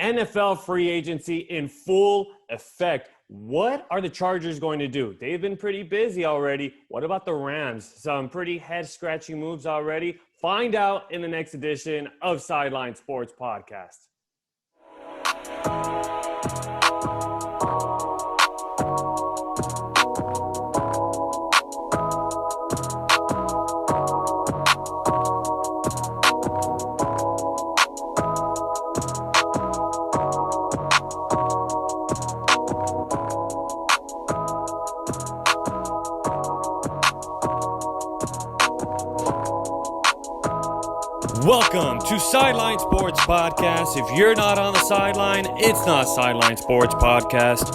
NFL free agency in full effect. What are the Chargers going to do? They've been pretty busy already. What about the Rams? Some pretty head-scratching moves already. Find out in the next edition of Sideline Sports Podcast. Welcome to Sideline Sports Podcast. If you're not on the sideline, it's not Sideline Sports Podcast.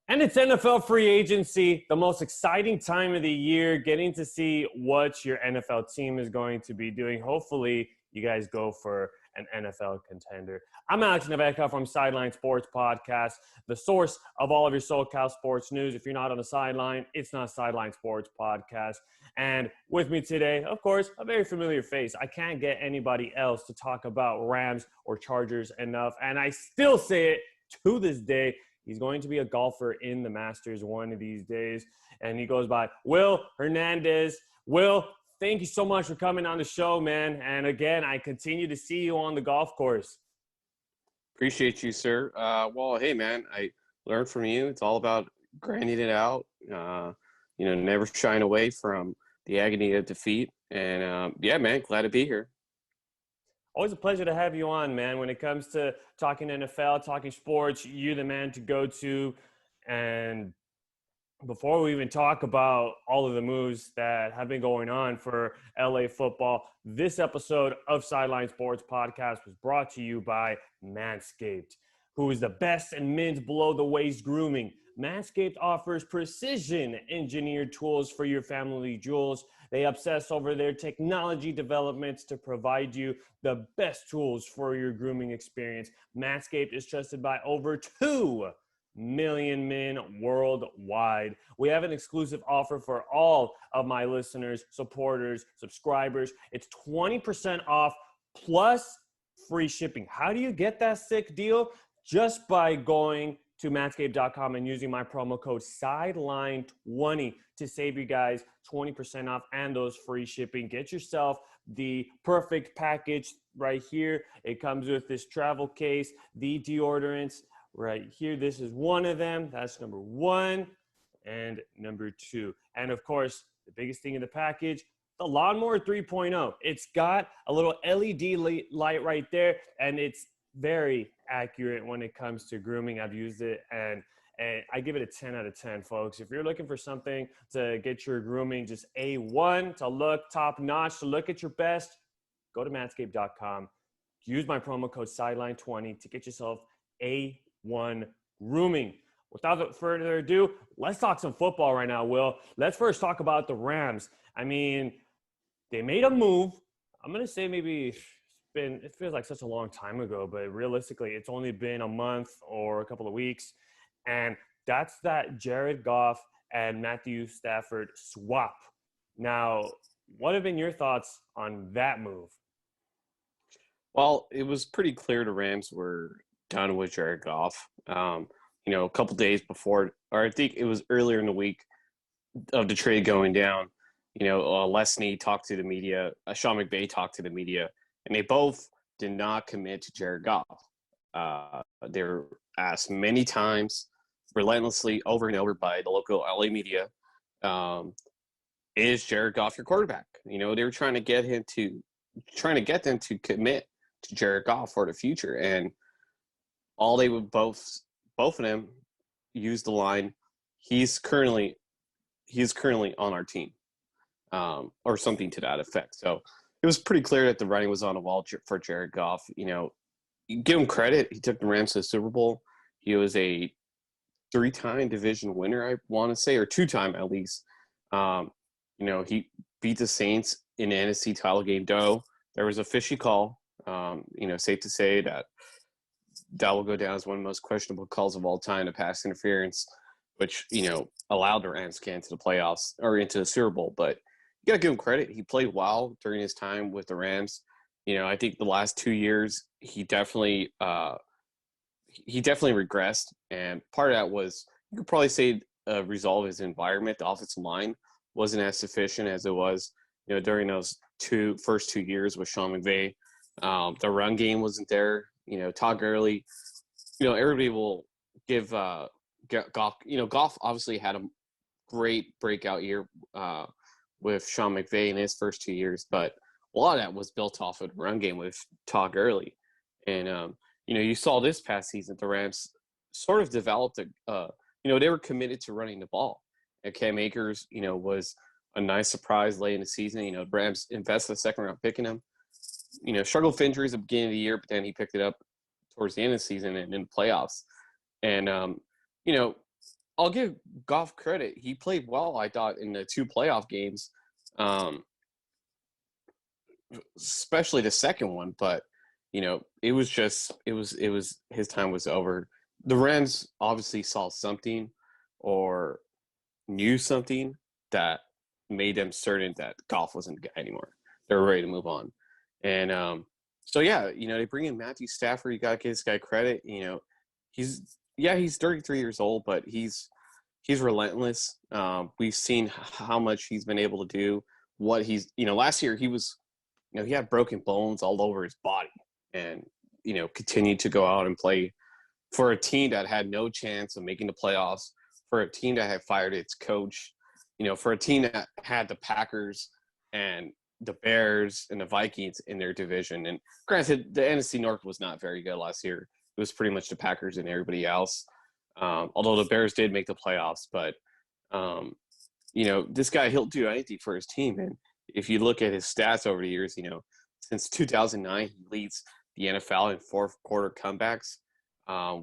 And it's NFL free agency, the most exciting time of the year, getting to see what your NFL team is going to be doing. Hopefully, you guys go for an NFL contender. I'm Alex Neveka from Sideline Sports Podcast, the source of all of your SoCal sports news. If you're not on the sideline, it's not Sideline Sports Podcast. And with me today, of course, a very familiar face. I can't get anybody else to talk about Rams or Chargers enough. And I still say it to this day. He's going to be a golfer in the Masters one of these days. And he goes by Will Hernandez. Will, thank you so much for coming on the show, man. And again, I continue to see you on the golf course. Appreciate you, sir. Well, hey, man, I learned from you. It's all about grinding it out. Never shying away from the agony of defeat. And, yeah, man, glad to be here. Always a pleasure to have you on, man. When it comes to talking NFL, talking sports, you're the man to go to. And before we even talk about all of the moves that have been going on for LA football, this episode of Sideline Sports Podcast was brought to you by Manscaped, who is the best in men's below-the-waist grooming. Manscaped offers precision-engineered tools for your family jewels. They obsess over their technology developments to provide you the best tools for your grooming experience. Manscaped is trusted by over 2 million men worldwide. We have an exclusive offer for all of my listeners, supporters, subscribers. It's 20% off plus free shipping. How do you get that sick deal? Just by going to manscaped.com and using my promo code SIDELINE20 to save you guys 20% off and those free shipping. Get yourself the perfect package right here. It comes with this travel case, the deodorants right here. This is one of them. That's number 1 and number 2. And of course, the biggest thing in the package, the Lawnmower 3.0. It's got a little LED light right there, and it's very accurate when it comes to grooming. I've used it, and I give it a 10 out of 10, folks. If you're looking for something to get your grooming just A1, to look top-notch, to look at your best, go to manscaped.com. Use my promo code SIDELINE20 to get yourself A1 grooming. Without further ado, let's talk some football right now, Will. Let's first talk about the Rams. I mean, they made a move. I'm going to say maybe it feels like such a long time ago, but realistically, it's only been a month or a couple of weeks. And that's that Jared Goff and Matthew Stafford swap. Now, what have been your thoughts on that move? Well, it was pretty clear the Rams were done with Jared Goff. A couple days before, or I think it was earlier in the week of the trade going down, Lesney talked to the media, Sean McVay talked to the media, and they both did not commit to Jared Goff. They were asked many times, relentlessly, over and over by the local LA media, is Jared Goff your quarterback? They were trying to get them to commit to Jared Goff for the future. And all they would both of them use the line, he's currently on our team, or something to that effect. So it was pretty clear that the writing was on the wall for Jared Goff. You give him credit. He took the Rams to the Super Bowl. He was a 3-time division winner, I want to say, or 2-time at least. He beat the Saints in the NFC title game, though there was a fishy call. Safe to say that will go down as one of the most questionable calls of all time, the pass interference, which, allowed the Rams to get into the playoffs or into the Super Bowl. But you got to give him credit. He played well during his time with the Rams. I think the last 2 years he definitely regressed, and part of that was, you could probably say, a result of his environment. The offensive line wasn't as sufficient as it was, during those first 2 years with Sean McVay. The run game wasn't there. Todd Gurley. Everybody will give Goff. Goff obviously had a great breakout year with Sean McVay in his first 2 years, but a lot of that was built off of the run game with Todd Gurley. And you saw this past season, the Rams sort of developed they were committed to running the ball. And Cam Akers, was a nice surprise late in the season. The Rams invested a second round pick in him. Struggled with injuries at the beginning of the year, but then he picked it up towards the end of the season and in the playoffs. And, I'll give Goff credit. He played well, I thought, in the 2 playoff games, especially the second one. But, it was his time was over. The Rams obviously saw something or knew something that made them certain that Goff wasn't the guy anymore. They were ready to move on. And they bring in Matthew Stafford. You got to give this guy credit. He's 33 years old, but he's relentless. We've seen how much he's been able to do. What last year he was, he had broken bones all over his body, and continued to go out and play for a team that had no chance of making the playoffs, for a team that had fired its coach, for a team that had the Packers and the Bears and the Vikings in their division. And granted, the NFC North was not very good last year. It was pretty much the Packers and everybody else. Although the Bears did make the playoffs, but this guy, he'll do anything for his team. And if you look at his stats over the years, since 2009, he leads the NFL in fourth quarter comebacks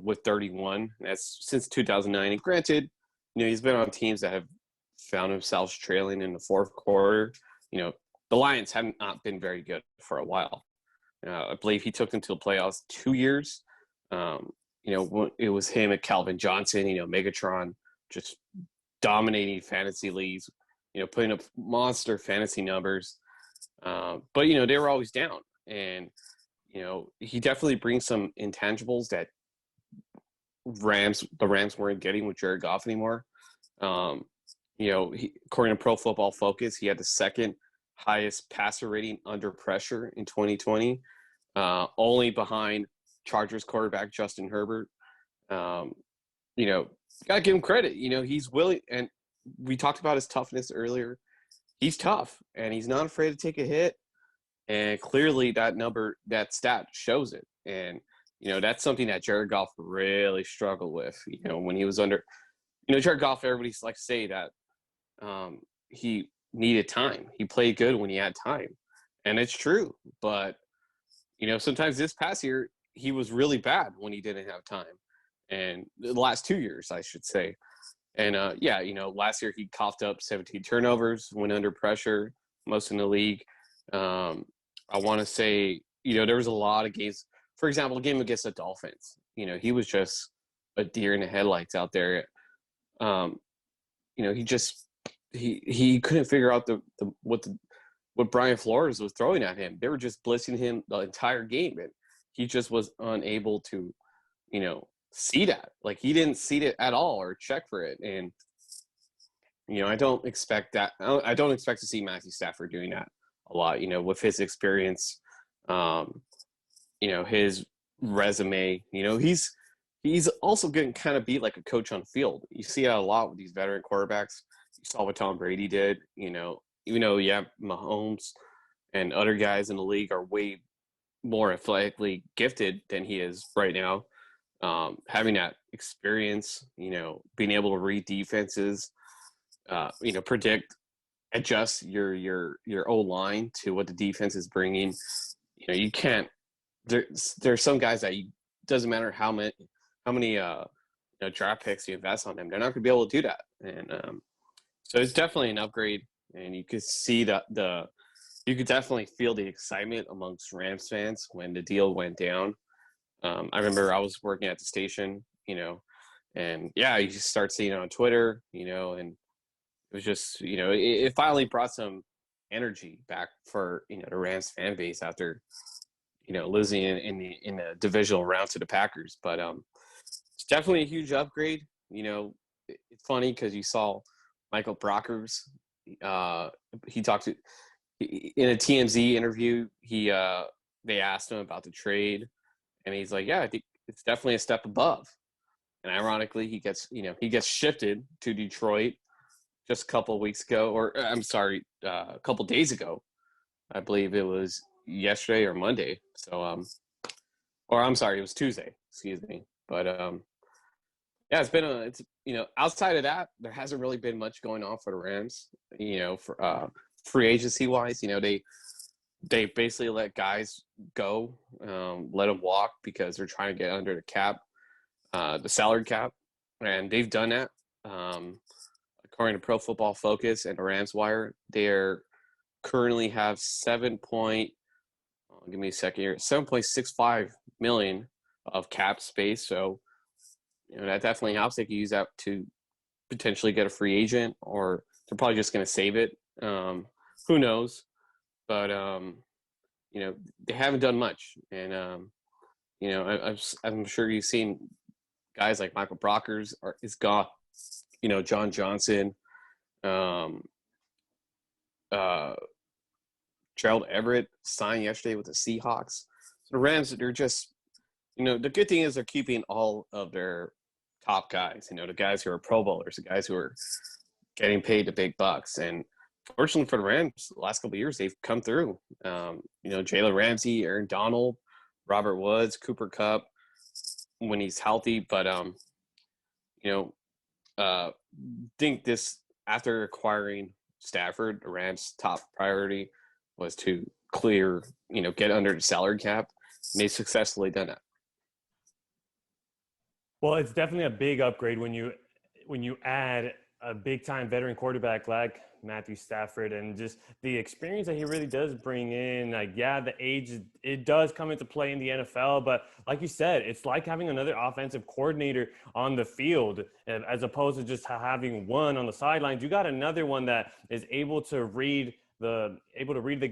with 31. That's since 2009. And granted, he's been on teams that have found themselves trailing in the fourth quarter. The Lions have not been very good for a while. I believe he took them to the playoffs 2 years. It was him and Calvin Johnson, Megatron, just dominating fantasy leagues, putting up monster fantasy numbers. But they were always down. And, he definitely brings some intangibles that the Rams weren't getting with Jared Goff anymore. According to Pro Football Focus, he had the second highest passer rating under pressure in 2020, only behind Chargers quarterback Justin Herbert. Gotta give him credit. He's willing, and we talked about his toughness earlier. He's tough, and he's not afraid to take a hit. And clearly, that stat shows it. And that's something that Jared Goff really struggled with. When he was under, Jared Goff, everybody likes to say that he needed time. He played good when he had time, and it's true. But sometimes this past year he was really bad when he didn't have time, and the last 2 years, I should say. And last year he coughed up 17 turnovers, went under pressure, most in the league. I want to say, there was a lot of games. For example, a game against the Dolphins. He was just a deer in the headlights out there. He couldn't figure out what Brian Flores was throwing at him. They were just blitzing him the entire game, and he just was unable to, see that. Like, he didn't see it at all or check for it. And I don't expect that. I don't expect to see Matthew Stafford doing that a lot. With his experience, his resume. He's also going to kind of be like a coach on the field. You see that a lot with these veteran quarterbacks. You saw what Tom Brady did. Even though Mahomes and other guys in the league are way more athletically gifted than he is right now. Having that experience, being able to read defenses, predict, adjust your O-line to what the defense is bringing. You can't. There's some guys that doesn't matter how many draft picks you invest on them, they're not going to be able to do that. And so it's definitely an upgrade, and you could see that you could definitely feel the excitement amongst Rams fans when the deal went down. I remember I was working at the station, and you just start seeing it on Twitter, and it was just, it finally brought some energy back for the Rams fan base after losing in the divisional round to the Packers. But it's definitely a huge upgrade. It's funny because you saw Michael Brockers. He talked to in a TMZ interview. They asked him about the trade, and he's like, "Yeah, I think it's definitely a step above." And ironically, he gets shifted to Detroit just a couple of weeks ago, or I'm sorry, a couple of days ago. I believe it was yesterday or Monday. So, or I'm sorry, it was Tuesday. Excuse me. But yeah, it's outside of that, there hasn't really been much going on for the Rams. For free agency wise, they basically let guys go, let them walk because they're trying to get under the cap. The salary cap, and they've done that. According to Pro Football Focus and the Rams Wire, they currently have $7.65 million of cap space. So that definitely helps. They could use that to potentially get a free agent, or they're probably just going to save it. Who knows? But they haven't done much, and I'm sure you've seen guys like Michael Brockers is gone. John Johnson, Gerald Everett signed yesterday with the Seahawks. So the Rams, they're just, the good thing is they're keeping all of their top guys, the guys who are Pro Bowlers, the guys who are getting paid the big bucks. And fortunately for the Rams, the last couple of years, they've come through. Jalen Ramsey, Aaron Donald, Robert Woods, Cooper Kupp, when he's healthy. But think this, after acquiring Stafford, the Rams' top priority was to clear, get under the salary cap, and they've successfully done that. Well, it's definitely a big upgrade when you add a big time veteran quarterback like Matthew Stafford, and just the experience that he really does bring in. Like, yeah, the age, it does come into play in the NFL, but like you said, it's like having another offensive coordinator on the field, as opposed to just having one on the sidelines. You got another one that is able to read the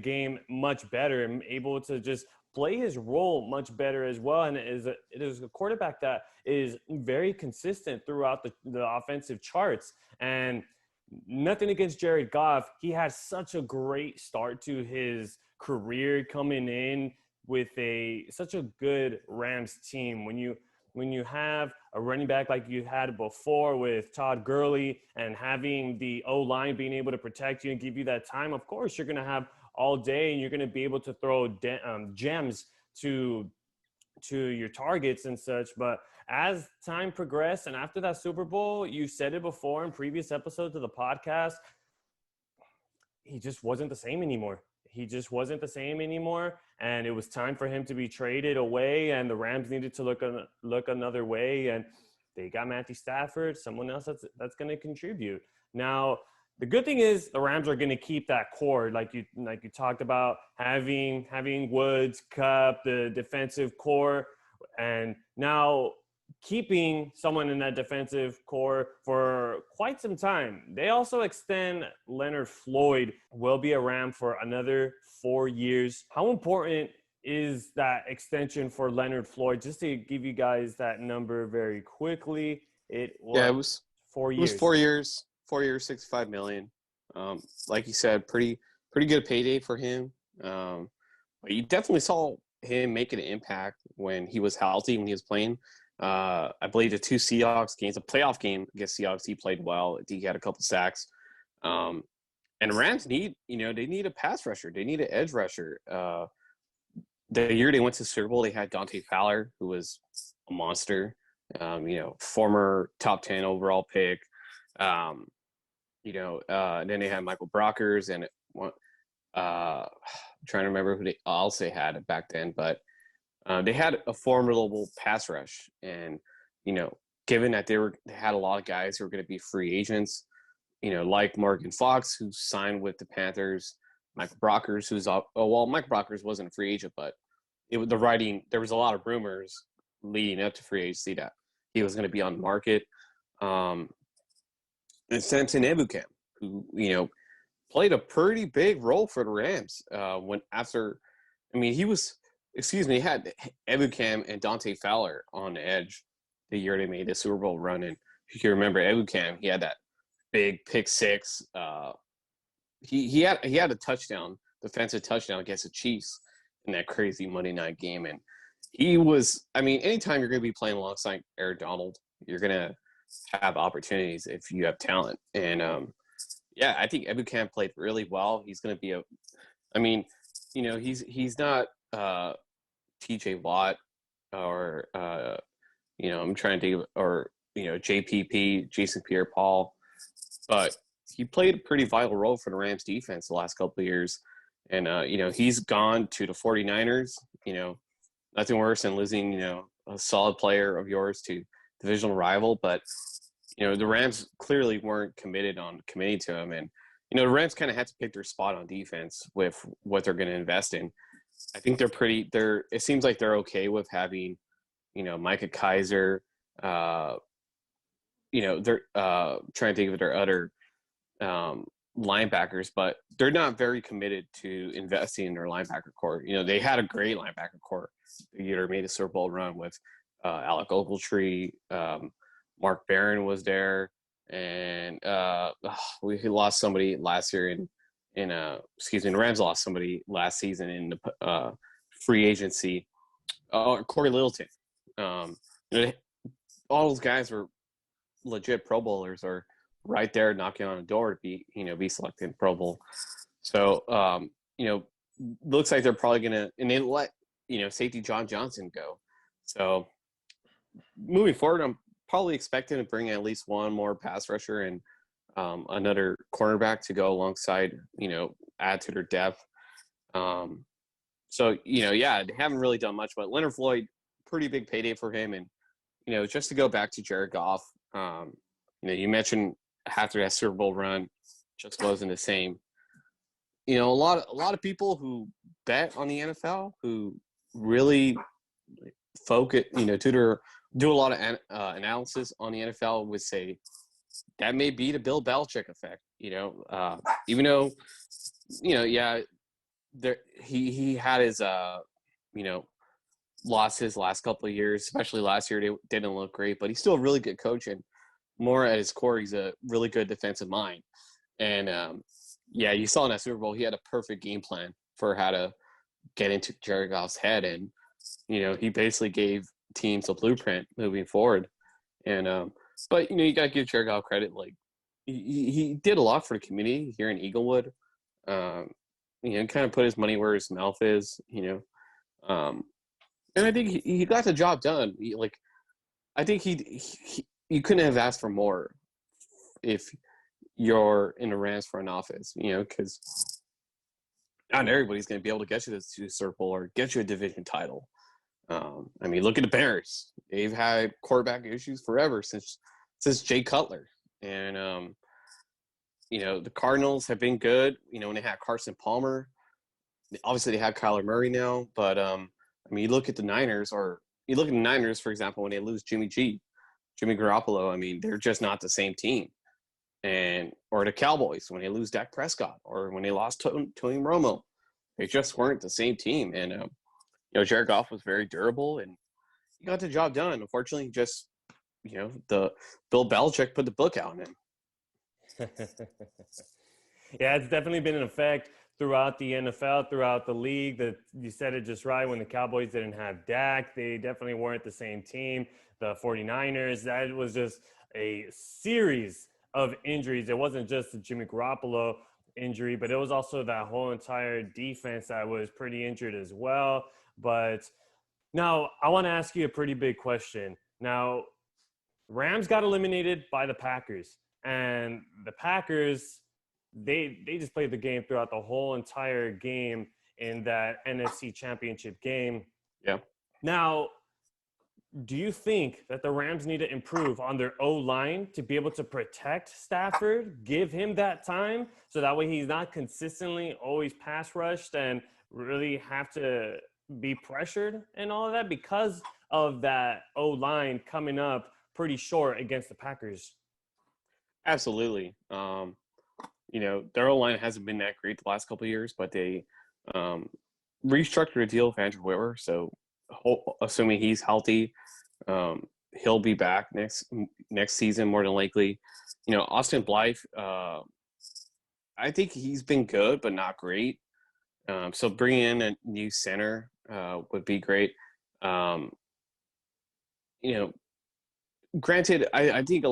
game much better, and able to just play his role much better as well. And it is a quarterback that is very consistent throughout the offensive charts. And nothing against Jared Goff. He had such a great start to his career, coming in with such a good Rams team. When you have a running back like you had before with Todd Gurley, and having the O-line being able to protect you and give you that time, of course you're going to have all day, and you're going to be able to throw gems to your targets and such. But as time progressed, and after that Super Bowl, you said it before in previous episodes of the podcast, he just wasn't the same anymore. And it was time for him to be traded away, and the Rams needed to look another way, and they got Matthew Stafford, someone else that's going to contribute. Now, the good thing is the Rams are going to keep that core, like you talked about, having Woods, Kupp, the defensive core, and now keeping someone in that defensive core for quite some time. They also extend Leonard Floyd, will be a Ram for another 4 years. How important is that extension for Leonard Floyd? Just to give you guys that number very quickly, it was 4 years. It was 4 years. 4 years, $65 million. Like you said, pretty good payday for him. But you definitely saw him making an impact when he was healthy, when he was playing. I believe the two Seahawks games, a playoff game against Seahawks, he played well. He had a couple sacks. And Rams need a pass rusher. They need an edge rusher. The year they went to the Super Bowl, they had Dante Fowler, who was a monster. Former top 10 overall pick. And then they had Michael Brockers, and I'm trying to remember who they also had back then, but they had a formidable pass rush. And given that they had a lot of guys who were going to be free agents, like Morgan Fox, who signed with the Panthers, Michael Brockers, Michael Brockers wasn't a free agent, but there was a lot of rumors leading up to free agency that he was going to be on the market. And Samson Ebukam, who, played a pretty big role for the Rams. He had Ebukam and Dante Fowler on the edge the year they made the Super Bowl run. And if you can remember Ebukam, he had that big pick six. He had a touchdown, defensive touchdown against the Chiefs in that crazy Monday night game. And he was, anytime you're going to be playing alongside Aaron Donald, you're going to have opportunities if you have talent. And, I think Ebukam played really well. He's going to be he's not TJ Watt or, I'm trying to think of, or, JPP, Jason Pierre-Paul, but he played a pretty vital role for the Rams defense the last couple of years. And, he's gone to the 49ers, nothing worse than losing, a solid player of yours to divisional rival. But, the Rams clearly weren't committed to him. And, the Rams kind of had to pick their spot on defense with what they're going to invest in. I think it seems like they're okay with having, Micah Kaiser, they're trying to think of their other linebackers, but they're not very committed to investing in their linebacker core. They had a great linebacker core the year they made a Super Bowl run with Alec Ogletree, Mark Barron was there, and we lost somebody last year the Rams lost somebody last season in the free agency. Corey Littleton. All those guys were legit Pro Bowlers or right there knocking on the door to be selected in Pro Bowl. So, looks like they're probably going to – and they let, safety John Johnson go. So, moving forward, I'm probably expecting to bring at least one more pass rusher and another cornerback to go alongside, add to their depth. They haven't really done much, but Leonard Floyd, pretty big payday for him. And, just to go back to Jared Goff, you mentioned after that Super Bowl run, just wasn't the same. A lot of people who bet on the NFL, who really focus, do a lot of analysis on the NFL, would say that may be the Bill Belichick effect. Even though, he had his, lost his last couple of years, especially last year. They didn't look great, but he's still a really good coach, and more at his core, he's a really good defensive mind. And you saw in that Super Bowl, he had a perfect game plan for how to get into Jared Goff's head, and he basically gave teams a blueprint moving forward. And but you got to give Jared Goff credit. Like he did a lot for the community here in Eaglewood. Kind of put his money where his mouth is. And I think he got the job done. I think you couldn't have asked for more if you're in the Rams front office, because not everybody's going to be able to get you to the Super Bowl or get you a division title. Look at the Bears. They've had quarterback issues forever since Jay Cutler. And, the Cardinals have been good, when they had Carson Palmer. Obviously, they have Kyler Murray now. But, you look at the Niners, for example, when they lose Jimmy Garoppolo, they're just not the same team. Or the Cowboys, when they lose Dak Prescott, or when they lost Tony Romo, they just weren't the same team. And, Jared Goff was very durable, and he got the job done. Unfortunately, just, the Bill Belichick put the book out on him. Yeah, it's definitely been an effect throughout the NFL, throughout the league. That you said it just right. When the Cowboys didn't have Dak, they definitely weren't the same team. The 49ers, that was just a series of injuries. It wasn't just the Jimmy Garoppolo injury, but it was also that whole entire defense that was pretty injured as well. But now I want to ask you a pretty big question. Now, Rams got eliminated by the Packers, and the Packers, they just played the game throughout the whole entire game in that NFC Championship game. Yeah. Now, do you think that the Rams need to improve on their O-line to be able to protect Stafford, give him that time, so that way he's not consistently always pass rushed and really have to be pressured and all of that because of that O-line coming up pretty short against the Packers? Absolutely. their O-line hasn't been that great the last couple of years, but they restructured a deal with Andrew Whitwer. So assuming he's healthy, he'll be back next season more than likely. Austin Blythe, I think he's been good, but not great. So bringing in a new center would be great. Granted, I think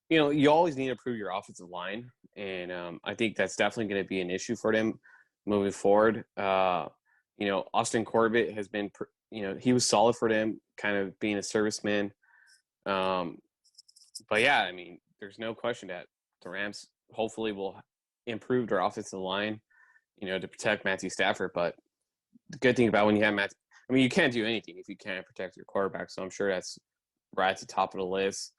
you always need to improve your offensive line, and I think that's definitely going to be an issue for them moving forward. Austin Corbett has been, he was solid for them, kind of being a serviceman. But yeah, I mean, there's no question that the Rams hopefully will improve their offensive line, to protect Matthew Stafford. But the good thing about when you have you can't do anything if you can't protect your quarterback. So I'm sure that's right at the top of the list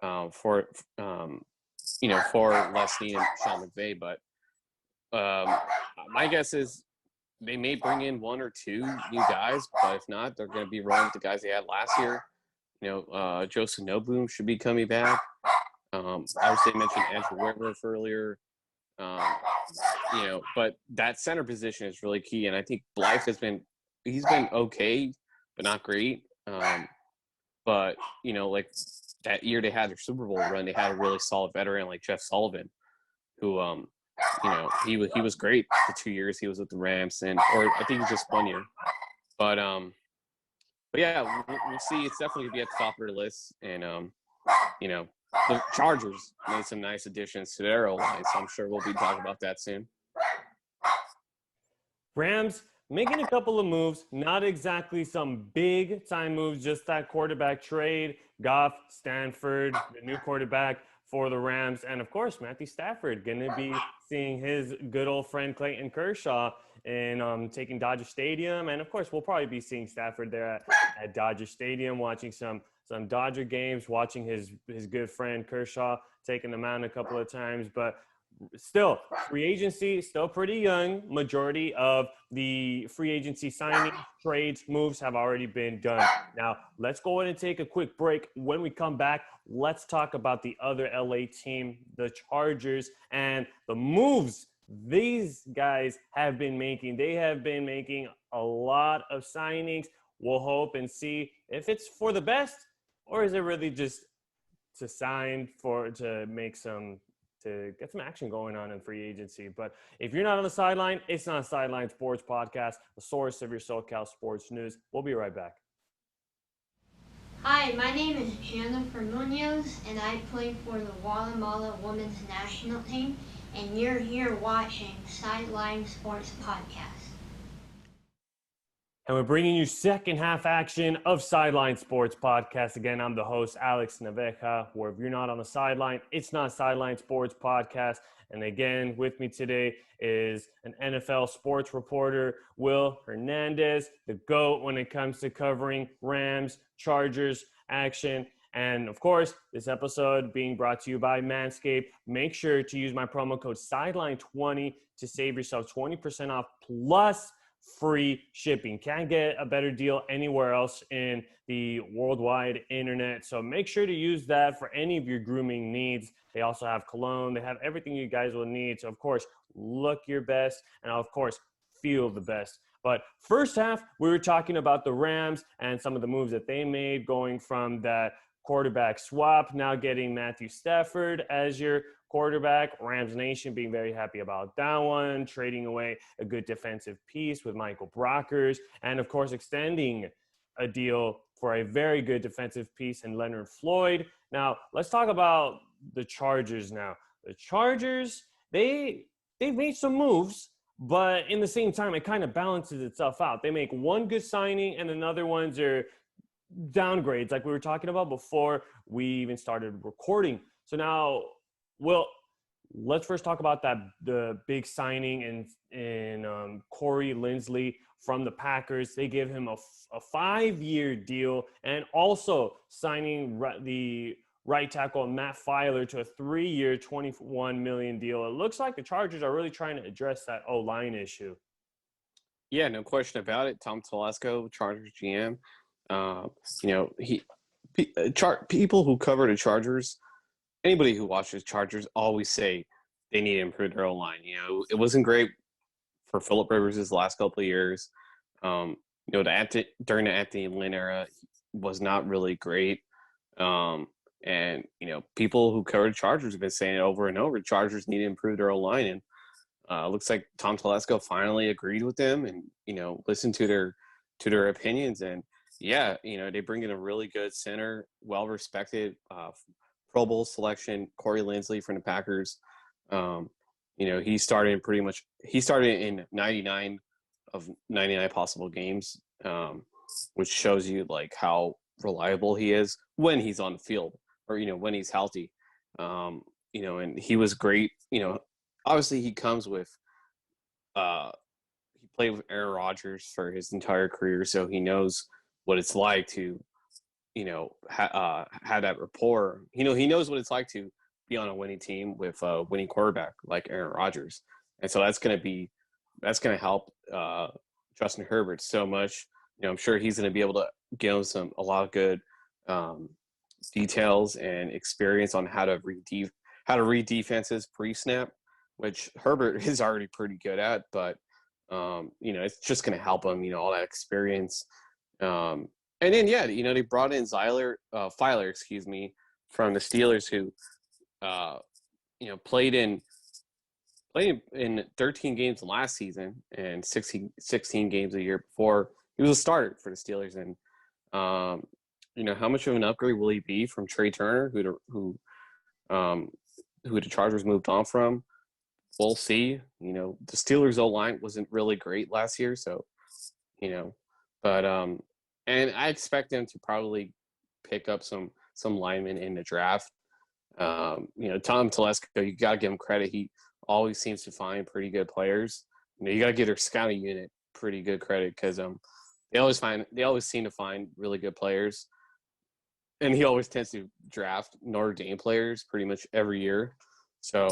for Leslie and Sean McVay. But my guess is they may bring in one or two new guys, but if not, they're going to be rolling with the guys they had last year. Joseph Noboom should be coming back. Obviously, I mentioned Andrew Whitwer earlier. But that center position is really key, and I think Blythe he's been okay, but not great. But like that year they had their Super Bowl run, they had a really solid veteran like Jeff Sullivan, who he was great the 2 years he was with the Rams, or I think it was just 1 year. But yeah, we'll see. It's definitely gonna be at the top of the list, and the Chargers made some nice additions to their O-line, so I'm sure we'll be talking about that soon. Rams making a couple of moves, not exactly some big-time moves, just that quarterback trade. Goff, Stanford, the new quarterback for the Rams, and, of course, Matthew Stafford going to be seeing his good old friend Clayton Kershaw in taking Dodger Stadium. And, of course, we'll probably be seeing Stafford there at Dodger Stadium, watching some Dodger games, watching his good friend Kershaw taking the mound a couple of times. But still, free agency, still pretty young. Majority of the free agency signing, trades, moves have already been done. Now, let's go ahead and take a quick break. When we come back, let's talk about the other LA team, the Chargers, and the moves these guys have been making. They have been making a lot of signings. We'll hope and see if it's for the best, or is it really just to get some action going on in free agency. But if you're not on the sideline, it's not a Sideline Sports Podcast, the source of your SoCal sports news. We'll be right back. Hi, my name is Jennifer Munoz, and I play for the Guatemala women's national team, and you're here watching Sideline Sports Podcast. And we're bringing you second half action of Sideline Sports Podcast. Again, I'm the host, Alex Naveja, where if you're not on the sideline, it's not Sideline Sports Podcast. And again, with me today is an NFL sports reporter, Will Hernandez, the GOAT when it comes to covering Rams, Chargers action. And of course, this episode being brought to you by Manscaped. Make sure to use my promo code Sideline20 to save yourself 20% off plus free shipping. Can't get a better deal anywhere else in the worldwide internet. So make sure to use that for any of your grooming needs. They also have cologne. They have everything you guys will need. So of course, look your best and of course, feel the best. But first half, we were talking about the Rams and some of the moves that they made, going from that quarterback swap, now getting Matthew Stafford as your quarterback. Rams Nation being very happy about that one, trading away a good defensive piece with Michael Brockers, and of course extending a deal for a very good defensive piece in Leonard Floyd. Now, let's talk about the Chargers now. The Chargers, they've made some moves, but in the same time, it kind of balances itself out. They make one good signing, and another ones are downgrades, like we were talking about before we even started recording. So now, Will, let's first talk about the big signing in Corey Linsley from the Packers. They give him a 5-year deal, and also signing the right tackle Matt Filer to a 3-year, $21 million deal. It looks like the Chargers are really trying to address that O-line issue. Yeah, no question about it. Tom Telesco, Chargers GM. People who cover the Chargers, anybody who watches Chargers always say they need to improve their O-line. It wasn't great for Phillip Rivers' last couple of years. During the Anthony Lynn era was not really great. And people who cover the Chargers have been saying it over and over. Chargers need to improve their O-line, and looks like Tom Telesco finally agreed with them and listened to their opinions. And they bring in a really good center, well respected, Pro Bowl selection, Corey Linsley from the Packers. He started in 99 of 99 possible games, which shows you like how reliable he is when he's on the field, or when he's healthy. And he was great. Obviously he comes with he played with Aaron Rodgers for his entire career, so he knows what it's like to have that rapport. He knows what it's like to be on a winning team with a winning quarterback like Aaron Rodgers, and so that's going to help Justin Herbert so much. I'm sure he's going to be able to give him a lot of good details and experience on how to read defenses pre-snap, which Herbert is already pretty good at. But it's just going to help him. All that experience. And then they brought in Filer, from the Steelers, who played in 13 games last season and 16 games a year before. He was a starter for the Steelers, and how much of an upgrade will he be from Trey Turner, who the Chargers moved on from? We'll see. The Steelers' O-line wasn't really great last year, so but and I expect them to probably pick up some linemen in the draft. Tom Telesco, you got to give him credit. He always seems to find pretty good players. You got to give their scouting unit pretty good credit, because they always seem to find really good players, and he always tends to draft Notre Dame players pretty much every year. So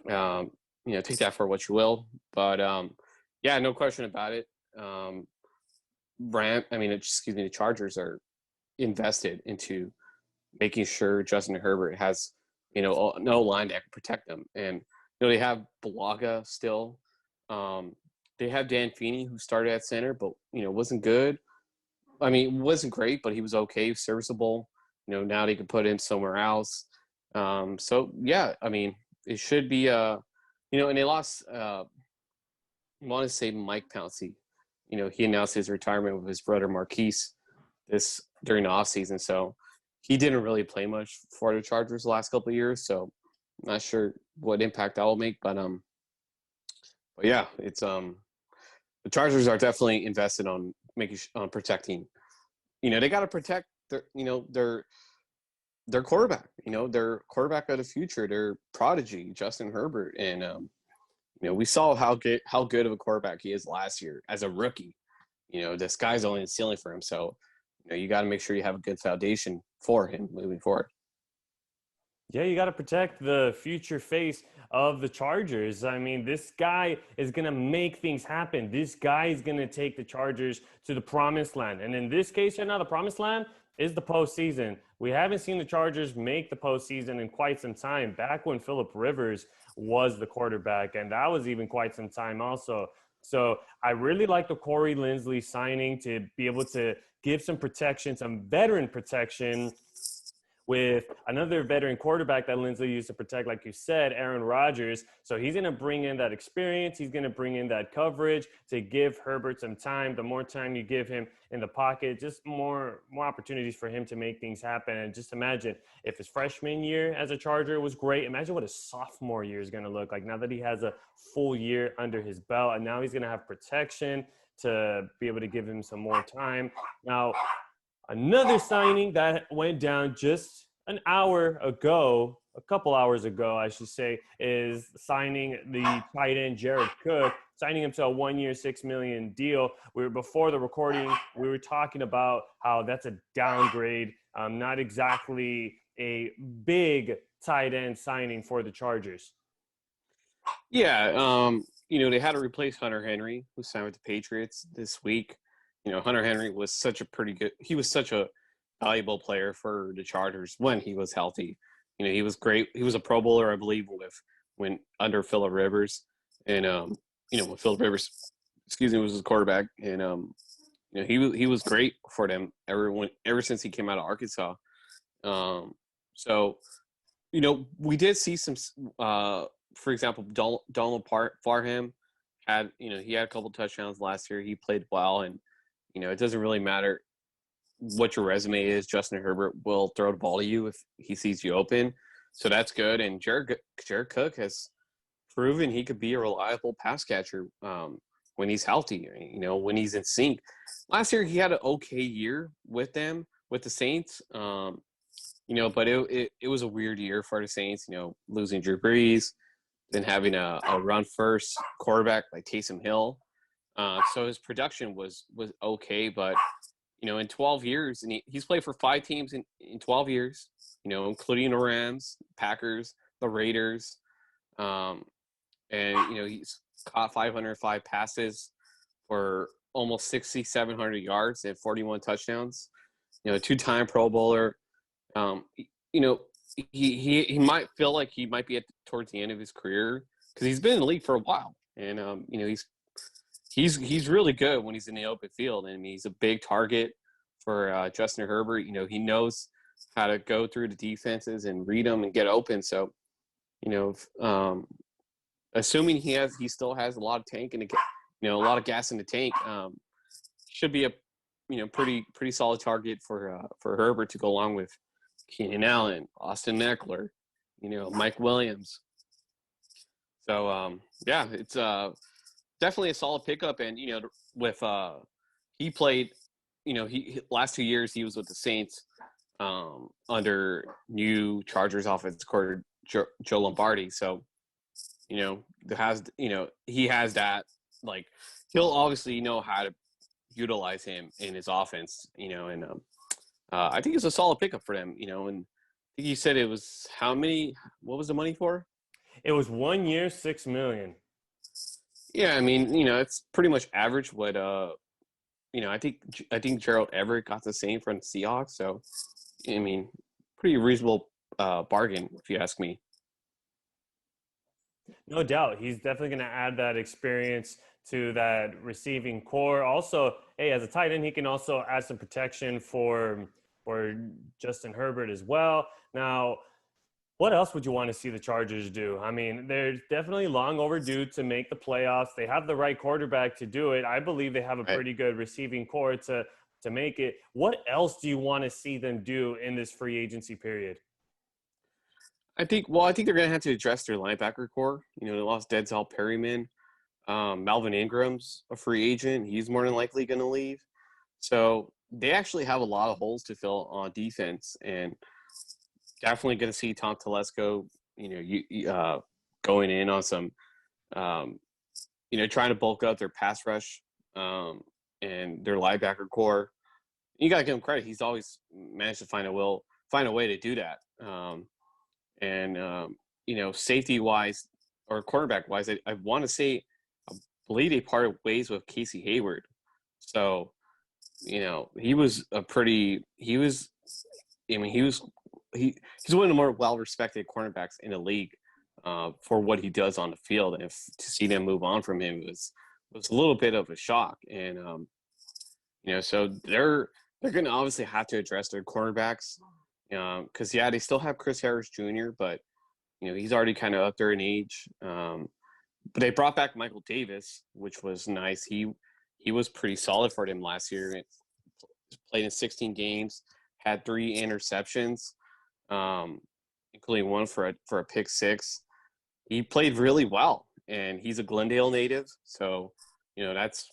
take that for what you will, but no question about it. The Chargers are invested into making sure Justin Herbert has no line that can protect them, and they have Bulaga still. They have Dan Feeney, who started at center, but wasn't good. Wasn't great, but he was okay, serviceable. Now they could put him somewhere else. It should be and they lost. I want to say Mike Pouncey. He announced his retirement with his brother Marquise during the offseason, so he didn't really play much for the Chargers the last couple of years. So I'm not sure what impact that will make, but it's the Chargers are definitely invested on protecting. They got to protect their quarterback. Their quarterback of the future, their prodigy, Justin Herbert, and we saw how good of a quarterback he is last year as a rookie. The sky's only the ceiling for him. So you got to make sure you have a good foundation for him moving forward. Yeah, you got to protect the future face of the Chargers. This guy is going to make things happen. This guy is going to take the Chargers to the promised land. And in this case right now, the promised land is the postseason. We haven't seen the Chargers make the postseason in quite some time, back when Phillip Rivers was the quarterback, and that was even quite some time also. So I really like the Corey Linsley signing to be able to give some protection, some veteran protection, with another veteran quarterback that Linsley used to protect, like you said, Aaron Rodgers. So he's going to bring in that experience. He's going to bring in that coverage to give Herbert some time. The more time you give him in the pocket, just more opportunities for him to make things happen. And just imagine if his freshman year as a Charger was great, imagine what his sophomore year is going to look like now that he has a full year under his belt. And now he's going to have protection to be able to give him some more time. Now, another signing that went down just a couple hours ago, I should say, is signing the tight end Jared Cook, signing him to a 1-year, $6 million deal. Before the recording, we were talking about how that's a downgrade, not exactly a big tight end signing for the Chargers. Yeah, they had to replace Hunter Henry, who signed with the Patriots this week. Hunter Henry was such a valuable player for the Chargers when he was healthy. He was great. He was a Pro Bowler, I believe, with when under Phillip Rivers, and when Phillip Rivers, was his quarterback, and he was great for them ever since he came out of Arkansas. So we did see some, for example, Donald Parham had he had a couple touchdowns last year. He played well, and it doesn't really matter what your resume is. Justin Herbert will throw the ball to you if he sees you open. So that's good. And Jared Cook has proven he could be a reliable pass catcher when he's healthy, when he's in sync. Last year, he had an okay year with the Saints, but it was a weird year for the Saints, losing Drew Brees, then having a run-first quarterback like Taysom Hill. So his production was okay, but in 12 years, and he's played for 5 teams in 12 years, including the Rams, Packers, the Raiders, and he's caught 505 passes for almost 6,700 yards and 41 touchdowns. 2-time Pro Bowler. He might feel like he might be towards the end of his career because he's been in the league for a while, and he's really good when he's in the open field. I mean, he's a big target for Justin Herbert. He knows how to go through the defenses and read them and get open. So, assuming he still has a lot of tank and a lot of gas in the tank, should be a pretty solid target for Herbert to go along with Keenan Allen, Austin Eckler, Mike Williams. So it's definitely a solid pickup. And with he played, he last 2 years he was with the Saints under new Chargers offensive coordinator Joe Lombardi. So he has that, like, he'll obviously know how to utilize him in his offense, and I think it's a solid pickup for them, and I think you said it was what was the money for? It was 1 year, $6 million. Yeah, I mean, it's pretty much average what I think Gerald Everett got the same from the Seahawks, so I mean, pretty reasonable bargain if you ask me. No doubt. He's definitely going to add that experience to that receiving core. Also, as a tight end, he can also add some protection for Justin Herbert as well. Now, what else would you want to see the Chargers do? I mean, they're definitely long overdue to make the playoffs. They have the right quarterback to do it. I believe they have a pretty good receiving core to make it. What else do you want to see them do in this free agency period? I think they're going to have to address their linebacker core. They lost Denzel Perryman. Melvin Ingram's a free agent. He's more than likely going to leave. So they actually have a lot of holes to fill on defense, and definitely going to see Tom Telesco, going in on some, trying to bulk up their pass rush and their linebacker core. You got to give him credit. He's always managed to find a way to do that. Safety-wise or cornerback-wise, I want to say, I believe they parted ways with Casey Hayward. So, he's one of the more well-respected cornerbacks in the league for what he does on the field. And to see them move on from him was a little bit of a shock. And, so they're going to obviously have to address their cornerbacks. Because they still have Chris Harris Jr., but he's already kind of up there in age. But they brought back Michael Davis, which was nice. He was pretty solid for them last year. Played in 16 games, had 3 interceptions, including one for a pick 6. He played really well, and he's a Glendale native, so that's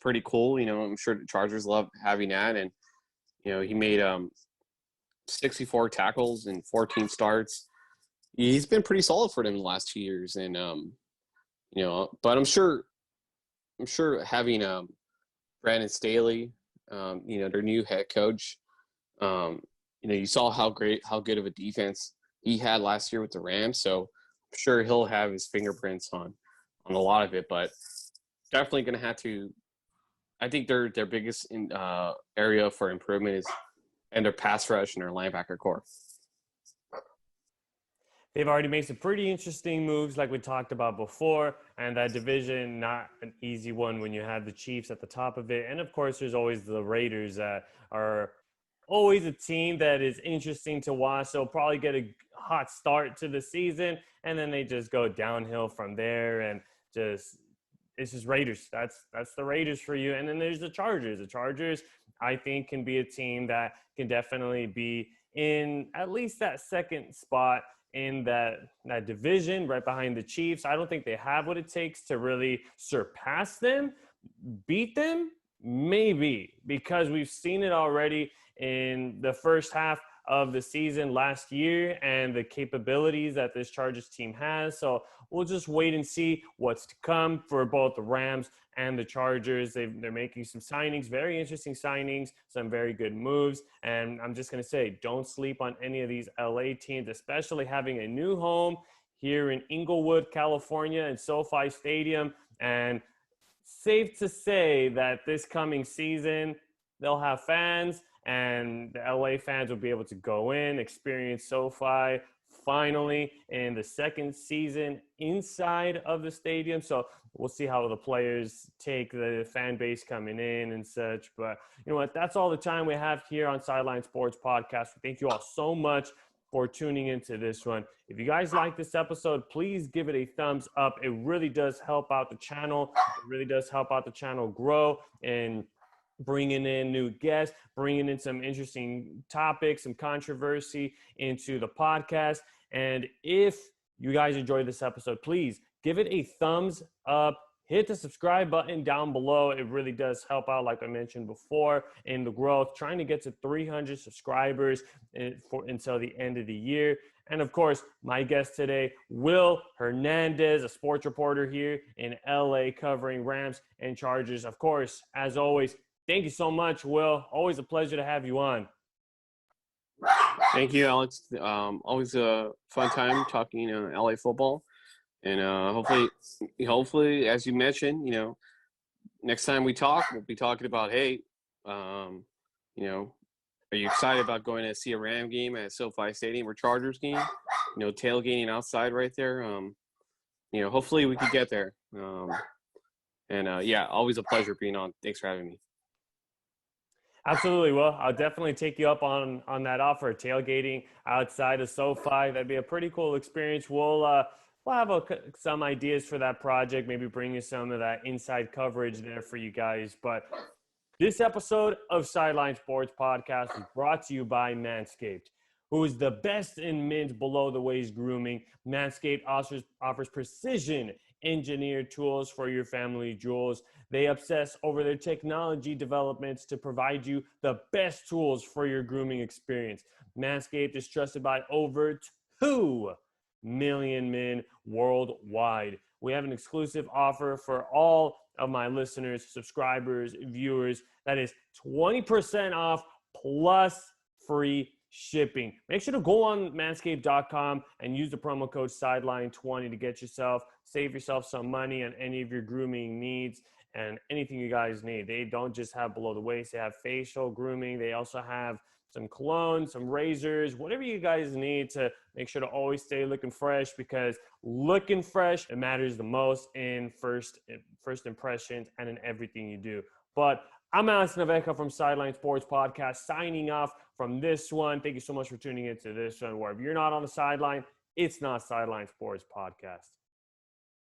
pretty cool. I'm sure the Chargers love having that, and he made 64 tackles and 14 starts. He's been pretty solid for them the last 2 years, and but I'm sure having Brandon Staley, their new head coach, you saw how good of a defense he had last year with the Rams, so I'm sure he'll have his fingerprints on a lot of it, but definitely going to have to. I think their biggest area for improvement is and their pass rush and their linebacker core. they've already made some pretty interesting moves like we talked about before, and that division, not an easy one when you have the Chiefs at the top of it. And of course, there's always the Raiders that are always a team that is interesting to watch. They'll probably get a hot start to the season, and then they just go downhill from there, and just it's just Raiders. That's the Raiders for you. And then there's the Chargers. The Chargers, I think, can be a team that can definitely be in at least that second spot in that division right behind the Chiefs. I don't think they have what it takes to really surpass them, beat them, maybe, because we've seen it already in the first half of the season last year and the capabilities that this Chargers team has. So we'll just wait and see what's to come for both the Rams and the Chargers. They're making some signings, very interesting signings, some very good moves. And I'm just going to say, don't sleep on any of these LA teams, especially having a new home here in Inglewood, California, and SoFi Stadium. And safe to say that this coming season, they'll have fans, and the LA fans will be able to go in, experience SoFi finally in the second season inside of the stadium. So we'll see how the players take the fan base coming in and such. But you know what? That's all the time we have here on Sideline Sports Podcast. Thank you all so much for tuning into this one. If you guys like this episode, please give it a thumbs up. It really does help out the channel. It really does help out the channel grow and bringing in new guests, bringing in some interesting topics, some controversy into the podcast. And if you guys enjoyed this episode, please give it a thumbs up. Hit the subscribe button down below. It really does help out, like I mentioned before, in the growth, trying to get to 300 subscribers until the end of the year. And of course, my guest today, Will Hernandez, a sports reporter here in LA covering Rams and Chargers. Of course, as always, thank you so much, Will. Always a pleasure to have you on. Thank you, Alex. Always a fun time talking LA football. And hopefully, as you mentioned, next time we talk, we'll be talking about, hey, are you excited about going to see a Ram game at SoFi Stadium or Chargers game? Tailgating outside right there. Hopefully we could get there. Always a pleasure being on. Thanks for having me. Absolutely. Well, I'll definitely take you up on that offer. Tailgating outside of SoFi, that'd be a pretty cool experience. We'll have some ideas for that project, maybe bring you some of that inside coverage there for you guys. But this episode of Sideline Sports Podcast is brought to you by Manscaped, who is the best in men's below-the-waist grooming. Manscaped offers precision-engineered tools for your family jewels. They obsess over their technology developments to provide you the best tools for your grooming experience. Manscaped is trusted by over 2 million men worldwide. We have an exclusive offer for all of my listeners, subscribers, viewers. That is 20% off plus free shipping. Make sure to go on manscaped.com and use the promo code Sideline20 to save yourself some money on any of your grooming needs and anything you guys need. They don't just have below the waist, they have facial grooming. They also have some cologne, some razors, whatever you guys need to make sure to always stay looking fresh, because looking fresh, it matters the most in first impressions and in everything you do. But I'm Alex Naveca from Sideline Sports Podcast, signing off from this one. Thank you so much for tuning into this one, where if you're not on the sideline, it's not Sideline Sports Podcast.